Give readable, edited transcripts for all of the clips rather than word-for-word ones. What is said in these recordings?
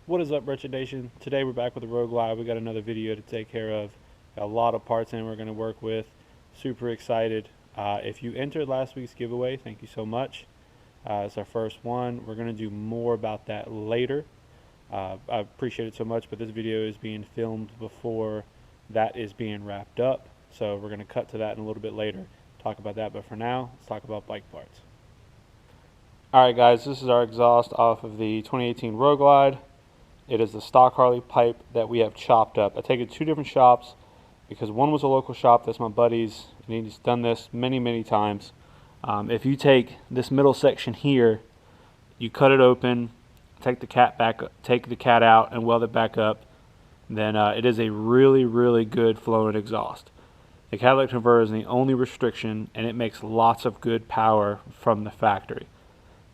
What is up, Wretched Nation? Today we're back with the Rogue Live. We got another video to take care of. Got a lot of parts in we're going to work with. Super excited. If you entered last week's giveaway, thank you so much. It's our first one. We're going to do more about that later. I appreciate it so much, but this video is being filmed before that is being wrapped up. So we're going to cut to that in a little bit later, talk about that. But for now, let's talk about bike parts. Alright guys, this is our exhaust off of the 2018 Rogue Glide. It is the stock Harley pipe that we have chopped up. I take it to two different shops because one was a local shop that's my buddy's, and he's done this many times. If you take this middle section here, you cut it open, take the cat out, and weld it back up, then it is a really good flowing exhaust. The catalytic converter is the only restriction, and it makes lots of good power from the factory.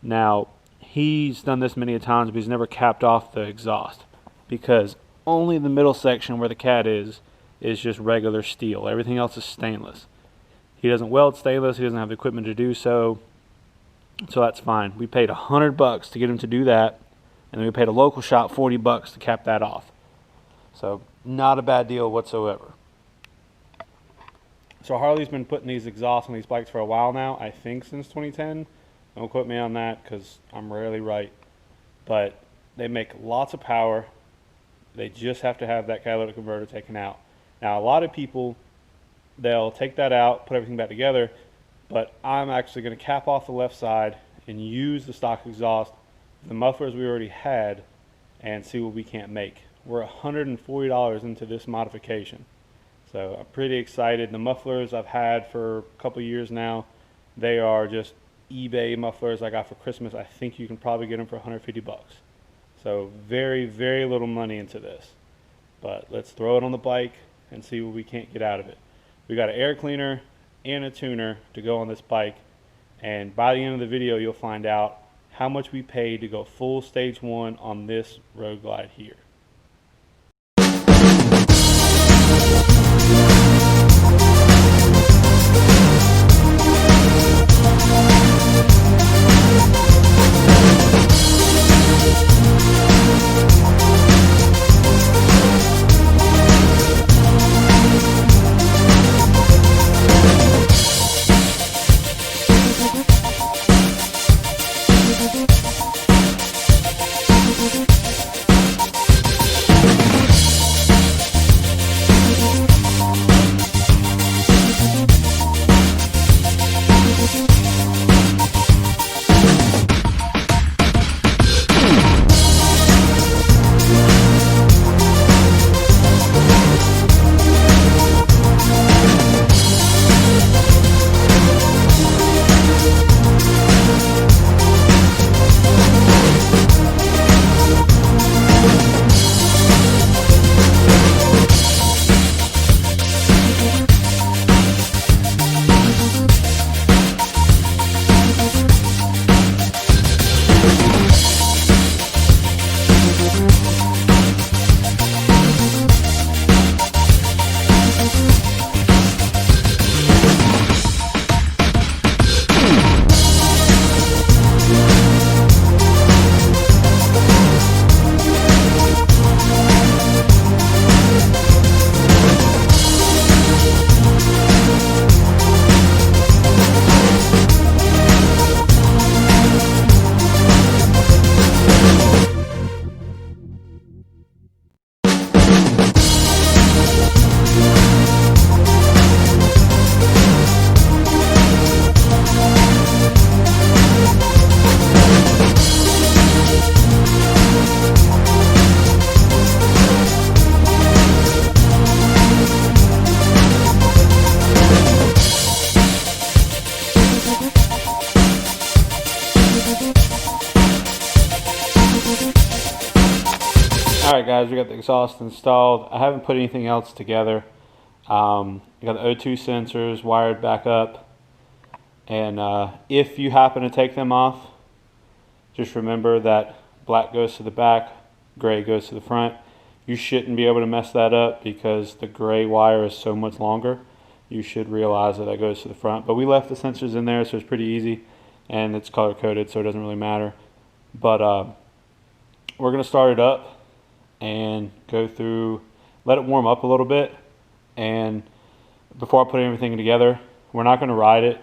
Now, he's done this many times, but he's never capped off the exhaust because only the middle section where the cat is just regular steel. Everything else is stainless. He doesn't weld stainless. He doesn't have the equipment to do so, so that's fine. We paid $100 to get him to do that, and then we paid a local shop $40 to cap that off. So not a bad deal whatsoever. So Harley's been putting these exhausts on these bikes for a while now, I think since 2010. Don't quote me on that because I'm rarely right. But they make lots of power. They just have to have that catalytic converter taken out. Now, a lot of people, they'll take that out, put everything back together, but I'm actually going to cap off the left side and use the stock exhaust, the mufflers we already had, and see what we can't make. We're $140 into this modification. So I'm pretty excited. The mufflers I've had for a couple years now, they are just eBay mufflers I got for Christmas. I think you can probably get them for 150 bucks. So very little money into this. But let's throw it on the bike and see what we can't get out of it. We got an air cleaner and a tuner to go on this bike. And by the end of the video, you'll find out how much we paid to go full stage 1 on this Rogue Glide here. Alright guys, we got the exhaust installed. I haven't put anything else together. I got the O2 sensors wired back up. And if you happen to take them off, just remember that black goes to the back, gray goes to the front. You shouldn't be able to mess that up because the gray wire is so much longer. You should realize that that goes to the front. But we left the sensors in there, so it's pretty easy. And it's color coded, so it doesn't really matter. But we're going to start it up and go through, let it warm up a little bit. And before I put everything together, we're not going to ride it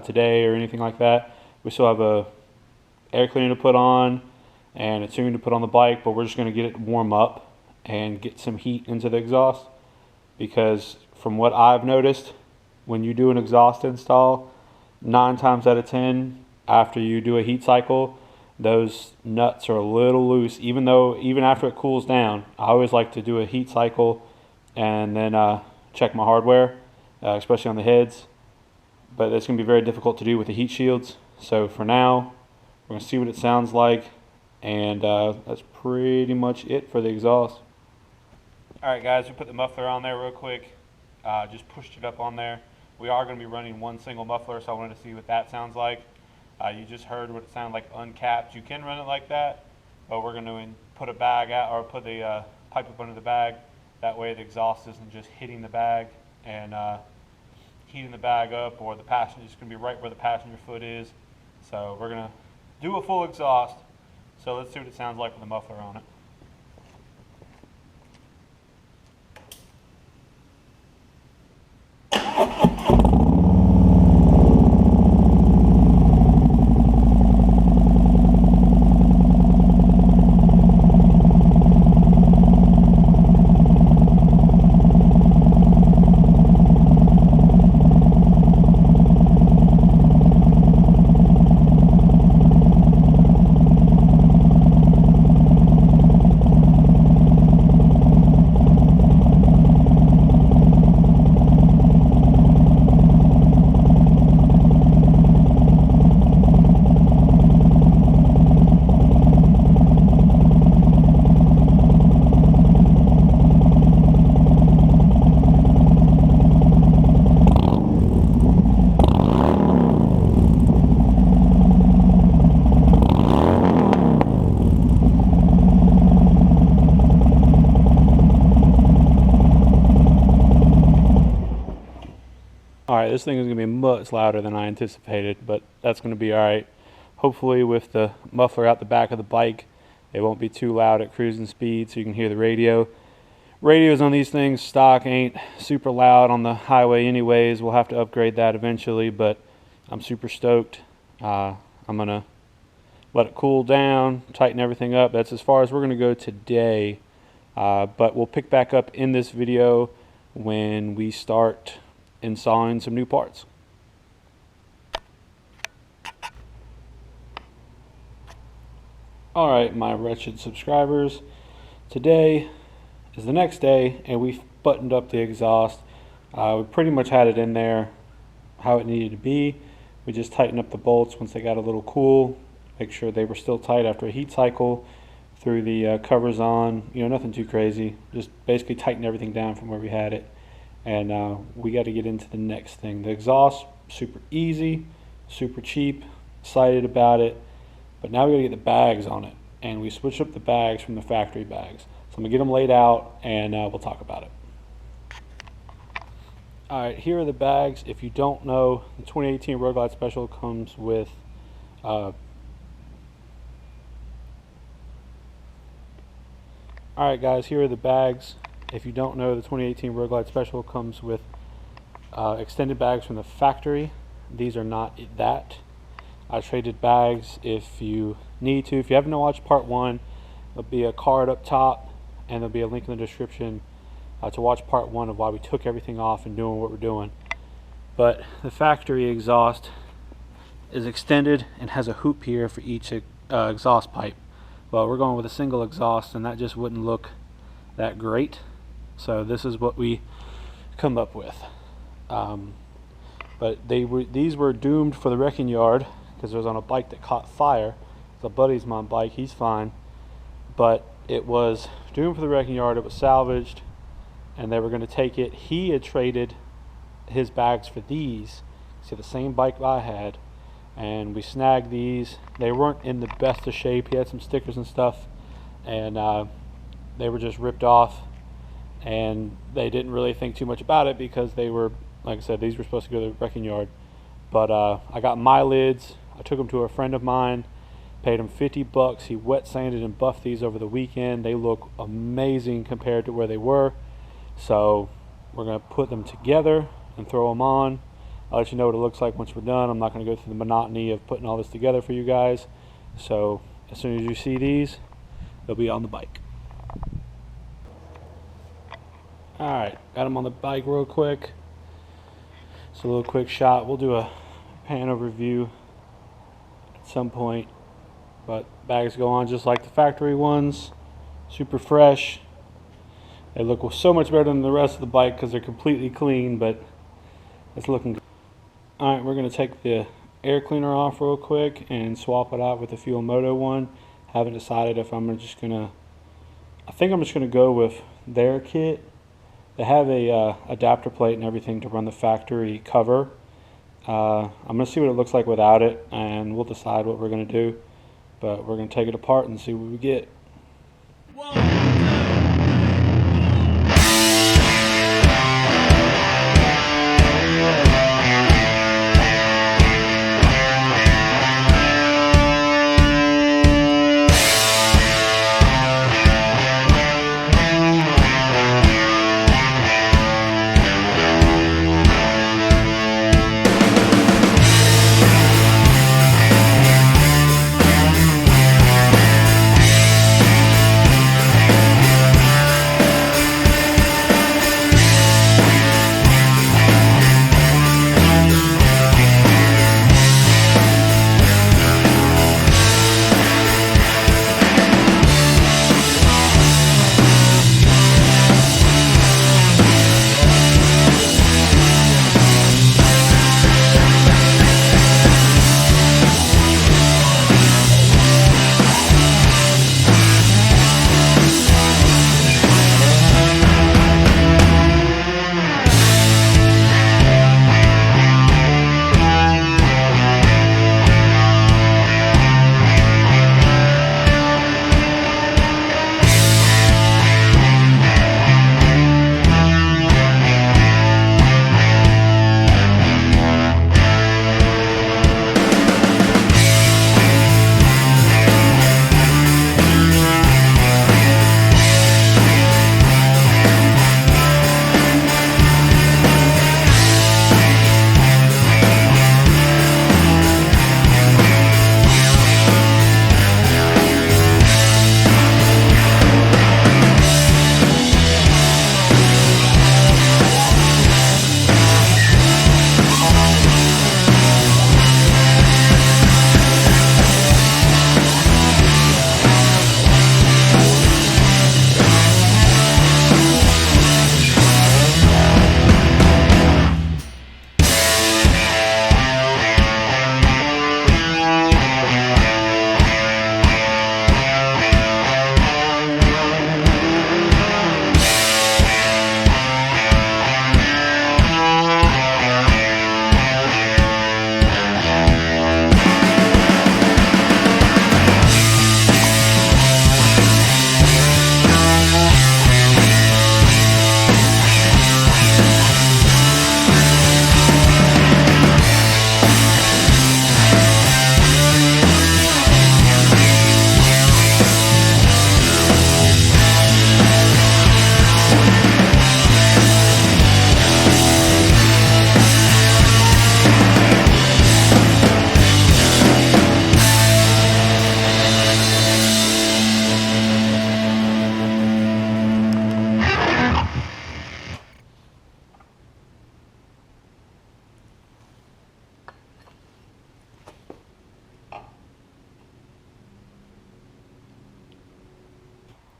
today or anything like that. We still have a air cleaner to put on and a tune to put on the bike, but we're just going to get it warm up and get some heat into the exhaust, because from what I've noticed, when you do an exhaust install, 9 times out of 10 after you do a heat cycle, those nuts are a little loose. Even after it cools down, I always like to do a heat cycle and then check my hardware, especially on the heads. But it's going to be very difficult to do with the heat shields. So for now, we're going to see what it sounds like, and that's pretty much it for the exhaust. Alright guys, we put the muffler on there real quick, just pushed it up on there. We are going to be running one single muffler, so I wanted to see what that sounds like. You just heard what it sounded like uncapped. You can run it like that, but we're going to put a bag out, or put the pipe up under the bag. That way the exhaust isn't just hitting the bag and heating the bag up, or the passenger is going to be right where the passenger foot is. So we're going to do a full exhaust. So let's see what it sounds like with the muffler on it. Alright, this thing is going to be much louder than I anticipated, but that's going to be alright. Hopefully with the muffler out the back of the bike, it won't be too loud at cruising speed so you can hear the radio. Radios on these things stock ain't super loud on the highway anyways. We'll have to upgrade that eventually, but I'm super stoked. I'm going to let it cool down, tighten everything up. That's as far as we're going to go today, but we'll pick back up in this video when we start installing some new parts. Alright, my wretched subscribers, today is the next day and we've buttoned up the exhaust. We pretty much had it in there how it needed to be. We just tightened up the bolts once they got a little cool, make sure they were still tight after a heat cycle, threw the covers on, nothing too crazy, just basically tighten everything down from where we had it. And we got to get into the next thing. The exhaust, super easy, super cheap, excited about it. But now we got to get the bags on it. And we switched up the bags from the factory bags. So I'm going to get them laid out and we'll talk about it. Alright, here are the bags. If you don't know, the 2018 Road Glide Special comes with Alright guys, here are the bags. If you don't know, the 2018 Road Glide Special comes with extended bags from the factory. These are not that. I traded bags if you need to. If you haven't watched part 1, there'll be a card up top and there'll be a link in the description to watch part 1 of why we took everything off and doing what we're doing. But the factory exhaust is extended and has a hoop here for each exhaust pipe. Well, we're going with a single exhaust and that just wouldn't look that great. So this is what we come up with. But these were doomed for the wrecking yard because it was on a bike that caught fire. It's a buddy's mom bike, he's fine. But it was doomed for the wrecking yard, it was salvaged, and they were going to take it. He had traded his bags for these. See, the same bike I had. And we snagged these. They weren't in the best of shape. He had some stickers and stuff. And they were just ripped off. And they didn't really think too much about it because they were, like I said, these were supposed to go to the wrecking yard. But I got my lids, I took them to a friend of mine, Paid him 50 bucks. He wet sanded and buffed these over the weekend. They look amazing compared to where they were. So we're going to put them together and throw them on. I'll let you know what it looks like once we're done. I'm not going to go through the monotony of putting all this together for you guys. So as soon as you see these, they'll be on the bike. Alright, got them on the bike real quick. It's a little quick shot. We'll do a pan overview at some point. But bags go on just like the factory ones. Super fresh. They look so much better than the rest of the bike because they're completely clean, but it's looking good. Alright, we're going to take the air cleaner off real quick and swap it out with the Fuel Moto one. Haven't decided if I'm just going to... I think I'm just going to go with their kit. They have a adapter plate and everything to run the factory cover. I'm going to see what it looks like without it, and we'll decide what we're going to do. But we're going to take it apart and see what we get.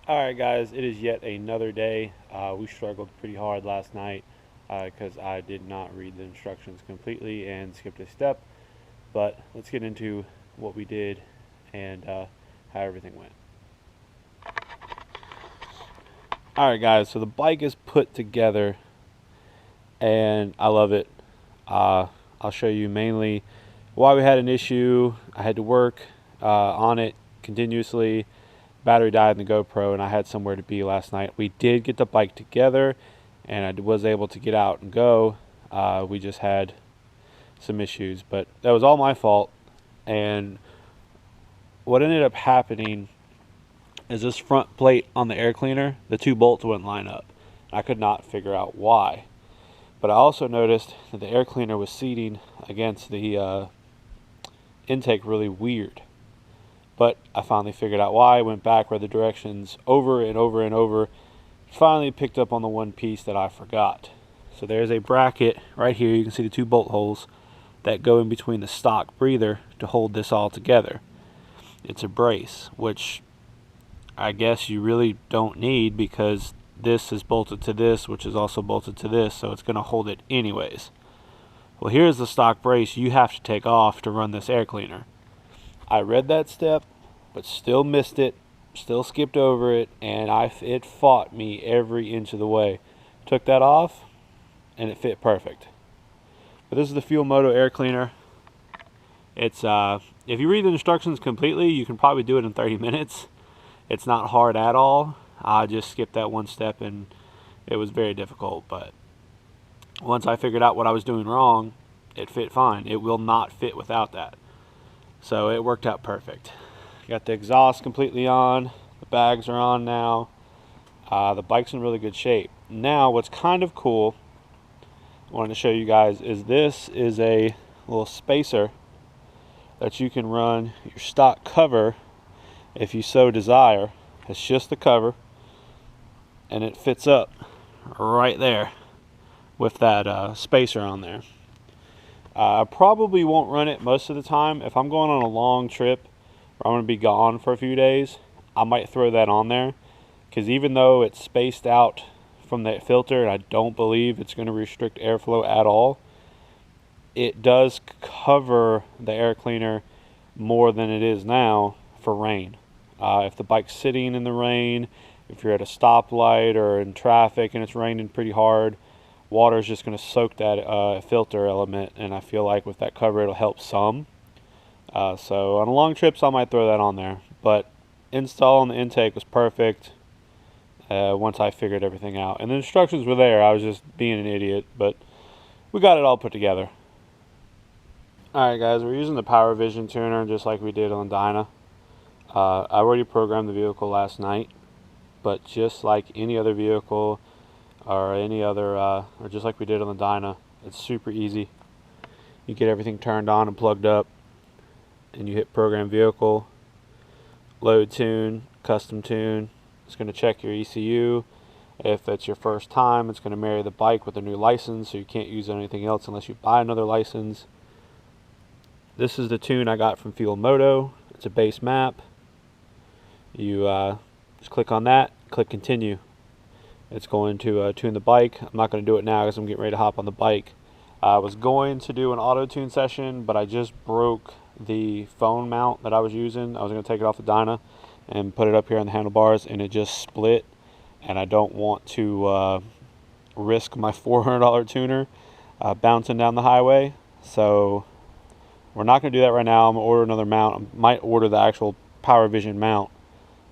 Alright guys, it is yet another day. We struggled pretty hard last night because I did not read the instructions completely and skipped a step. But let's get into what we did and how everything went. Alright guys, so the bike is put together and I love it. I'll show you mainly why we had an issue. I had to work on it continuously. Battery died in the GoPro and I had somewhere to be last night. We did get the bike together and I was able to get out and go. We just had some issues, but that was all my fault. And what ended up happening is this front plate on the air cleaner, the two bolts wouldn't line up. I could not figure out why. But I also noticed that the air cleaner was seating against the intake really weird. But I finally figured out why, went back, read the directions over and over and over, finally picked up on the one piece that I forgot. So there's a bracket right here, you can see the two bolt holes that go in between the stock breather to hold this all together. It's a brace, which I guess you really don't need because this is bolted to this, which is also bolted to this, so it's going to hold it anyways. Well, here's the stock brace you have to take off to run this air cleaner. I read that step, but still missed it, still skipped over it, and it fought me every inch of the way. Took that off, and it fit perfect. But this is the Fuel Moto air cleaner. It's if you read the instructions completely, you can probably do it in 30 minutes. It's not hard at all. I just skipped that one step, and it was very difficult. But once I figured out what I was doing wrong, it fit fine. It will not fit without that. So it worked out perfect. Got the exhaust completely on. The bags are on now. The bike's in really good shape. Now, what's kind of cool, I wanted to show you guys, is this is a little spacer that you can run your stock cover if you so desire. It's just the cover, and it fits up right there with that spacer on there. I probably won't run it most of the time. If I'm going on a long trip or I'm going to be gone for a few days, I might throw that on there, because even though it's spaced out from that filter, and I don't believe it's going to restrict airflow at all, it does cover the air cleaner more than it is now for rain. If the bike's sitting in the rain, if you're at a stoplight or in traffic and it's raining pretty hard, water is just going to soak that filter element, and I feel like with that cover it'll help some. So on long trips I might throw that on there, but installing the intake was perfect once I figured everything out. And the instructions were there, I was just being an idiot, but we got it all put together. Alright guys, we're using the Power Vision tuner just like we did on Dyna. I already programmed the vehicle last night, but just like any other vehicle or any other, or just like we did on the Dyna, it's super easy. You get everything turned on and plugged up, and you hit Program Vehicle, Load Tune, Custom Tune. It's going to check your ECU. If it's your first time, it's going to marry the bike with a new license, so you can't use anything else unless you buy another license. This is the tune I got from Fuel Moto. It's a base map. You just click on that, click continue. It's going to tune the bike. I'm not going to do it now because I'm getting ready to hop on the bike. I was going to do an auto tune session, but I just broke the phone mount that I was using. I was going to take it off the Dyna and put it up here on the handlebars, and it just split, and I don't want to risk my $400 tuner bouncing down the highway. So we're not going to do that right now. I'm going to order another mount. I might order the actual Power Vision mount,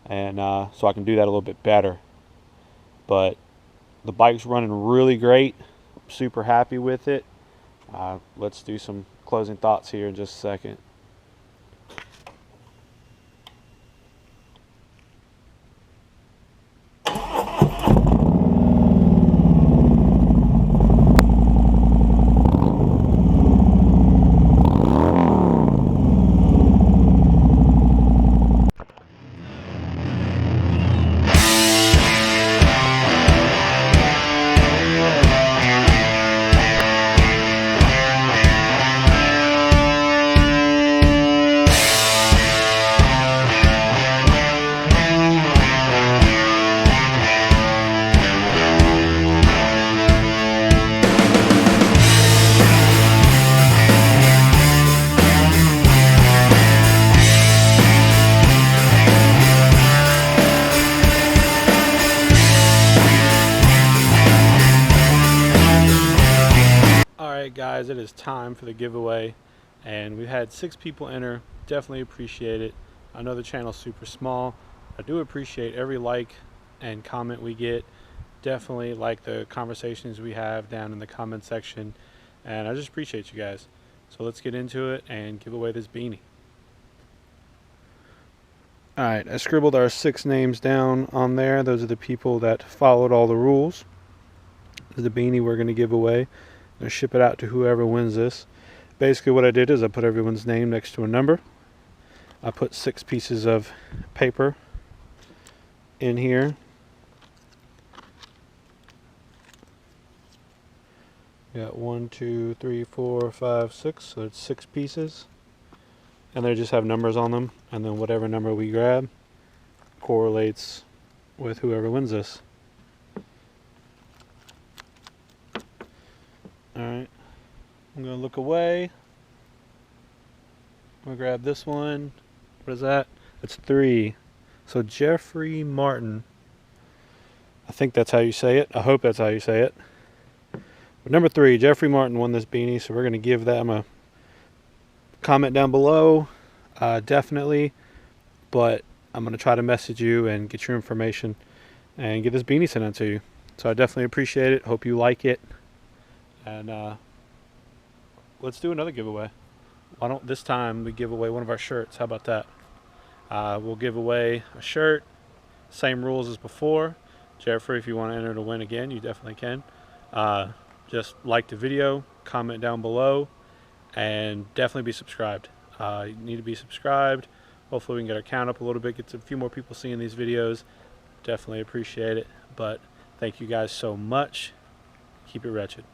and so I can do that a little bit better. But the bike's running really great. I'm super happy with it. Let's do some closing thoughts here in just a second. Alright guys, it is time for the giveaway, and we've had 6 people enter. Definitely appreciate it. I know the channel's super small. I do appreciate every like and comment we get. Definitely like the conversations we have down in the comment section, and I just appreciate you guys. So let's get into it and give away this beanie. Alright, I scribbled our 6 names down on there. Those are the people that followed all the rules. This is the beanie we're going to give away. I'm going to ship it out to whoever wins this. Basically what I did is I put everyone's name next to a number. I put 6 pieces of paper in here. Got 1, 2, 3, 4, 5, 6. So it's 6 pieces. And they just have numbers on them. And then whatever number we grab correlates with whoever wins this. Alright. I'm going to look away. I'm going to grab this one. What is that? That's 3. So Jeffrey Martin. I think that's how you say it. I hope that's how you say it. But number 3, Jeffrey Martin won this beanie, so we're going to give them a comment down below. Definitely. But I'm going to try to message you and get your information and get this beanie sent out to you. So I definitely appreciate it. Hope you like it. And let's do another giveaway. Why don't this time we give away one of our shirts? How about that? We'll give away a shirt. Same rules as before. Jeffrey, if you want to enter to win again, you definitely can. Just like the video, comment down below, and definitely be subscribed. You need to be subscribed. Hopefully we can get our count up a little bit, get a few more people seeing these videos. Definitely appreciate it. But thank you guys so much. Keep it wretched.